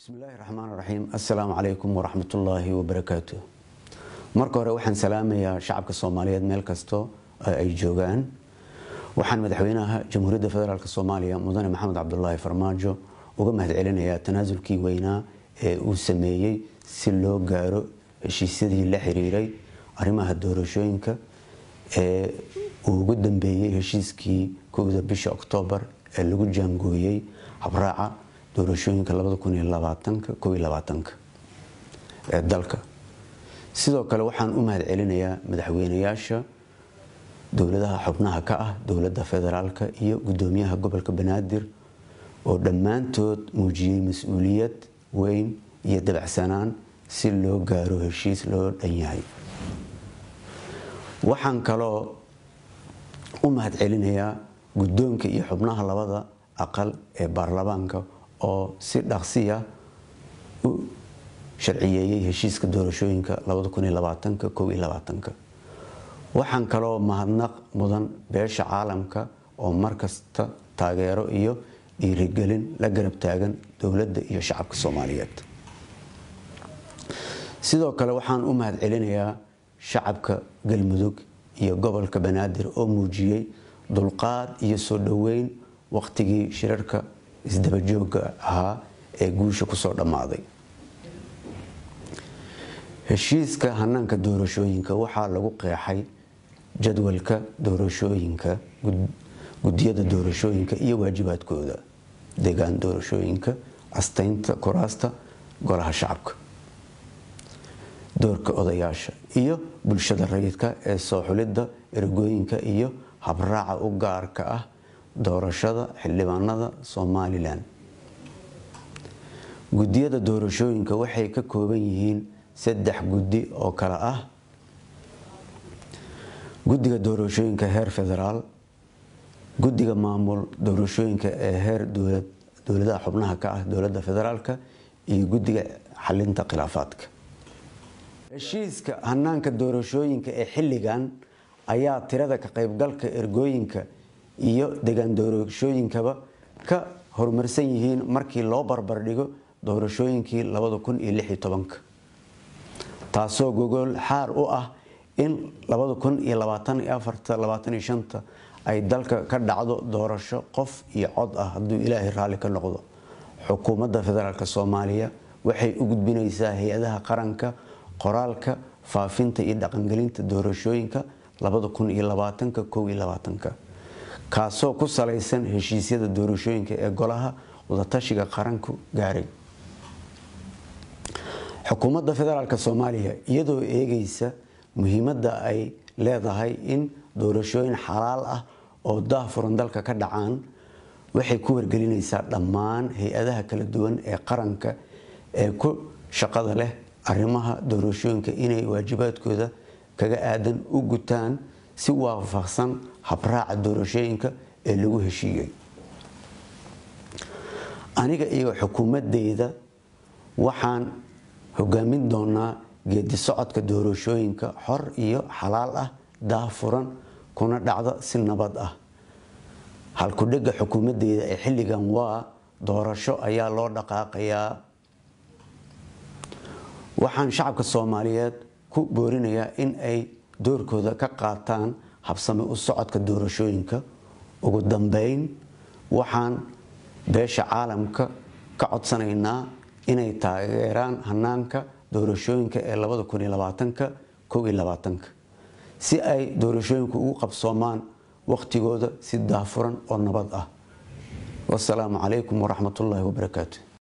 بسم الله الرحمن الرحيم السلام عليكم ورحمة الله وبركاته. marka hore waxaan salaamayaa shacabka Soomaaliyeed meel kasto ay joogaan. waxaan madaxweynaha Jamhuuriyadda Federaalka Soomaaliya Mudane Maxamed Cabdullaahi Farmaajo uga mahadcelinayaa tanaasulkii weynaa ee uu sameeyay si loo gaaro heshiisyadii la xiriiray arrimaha doorashooyinka ee ugu dambeeyay heshiiskii 1 bisha Oktoobar ee lagu jaangooyay habraaca doorashooyinka 2020 ee dalka. sidoo kale waxaan u mahadcelinayaa madaxweynayaasha dawladaha xubnaha ka ah dawladda federaalka iyo gudoomiyaha gobolka Banaadir oo dhammaantood muujiyay mas'uuliyad weyn iyo dabacsanaan si loo gaaro heshiis loo dhan yahay. waxaan kaloo u mahadcelinayaa gudoonka iyo xubnaha labada aqal ee baarlamaanka oo si dhaqsiya u sharciyeeyay heshiiska doorashooyinka 2020 waxaan kaloo mahadnaq mudan beesha caalamka oo markasta taageero iyo dhiirigelin la garab taagan dawladda iyo shacabka Soomaaliyeed. sidoo kale waxaan u mahadcelinayaa shacabka Galmudug iyo gobolka Banaadir oo muujiyay dulqaad iyo soo dhaweyn waqtigii shirarka isdaba joogga ahaa ee guusha ku soo dhamaaday. heshiiska hanaanka doorashooyinka waxaa lagu qeexay jadwalka doorashooyinka gudiyada doorashooyinka iyo waajibaadkooda deegaan doorashooyinka astaynta kuraasta golaha shacabka doorka odayaasha iyo bulshada rayidka ee soo xulidda ergooyinka iyo habraaca u gaarka ah doorashada xildhibaanada Soomaaliland. gudiyada doorashooyinka waxay ka kooban yihiin 3 gudi oo kala ah gudiga doorashooyinka heer federaal, gudiga maamul doorashooyinka ee heer dawladaha xubnaha ka ah dawladda federaalka iyo gudiga xalinta khilaafaadka. heshiiska hanaanka doorashooyinka ee xilligan ayaa tirada ka qaybgalka ergooyinka iyo deegaan doorashooyinkaba ka horumarsan yihiin markii loo barbar dhigo doorashooyinkii 2016 taasoo gogol xaar u ah in 2024-25 ay dalka ka dhacdo doorasho qof iyo cod ah hadduu Ilaahay raali ka noqdo. xukuumadda federaalka Soomaaliya waxay u gudbinaysaa hay'adaha qaranka qoraalka faafinta iyo dhaqangelinta doorashooyinka 2020-2021 kaasoo ku salaysan heshiisyada doorashooyinka ee golaha wadatashiga qaranku gaaray. xukuumadda federaalka Soomaaliya iyadoo eegaysa muhiimadda ay leedahay in doorashooyin xalaal ah oo daahfuran dalka ka dhacaan waxay ku wargelinaysaa dhammaan hay'adaha kala duwan ee qaranka ee ku shaqada leh arrimaha doorashooyinka inay waajibaadkooda kaga aadan u gutaan si waafaqsan habraaca doorashooyinka ee lagu heshiiyay. aniga iyo xukuumadeyda waxaan hogaamin doonaa geedi socodka doorashooyinka xor iyo xalaal ah daahfuran kuna dhacda si nabad ah. halku dhiga xukuumadeyda ee xilligan waa doorasho ayaa loo dhaqaaqayaa. waxaan shacabka Soomaaliyeed ku boorinayaa in ay doorkooda ka qaataan habsami u socodka doorashooyinka. ugu dambeyn waxaan beesha caalamka ka codsanaynaa inay taageeraan hanaanka doorashooyinka ee 2020-2021 si ay doorashooyinku ugu qabsoomaan waqtigooda si daahfuran oo nabad ah. wassalaamu calaykum waraxmatullaahi wabarakaatuh.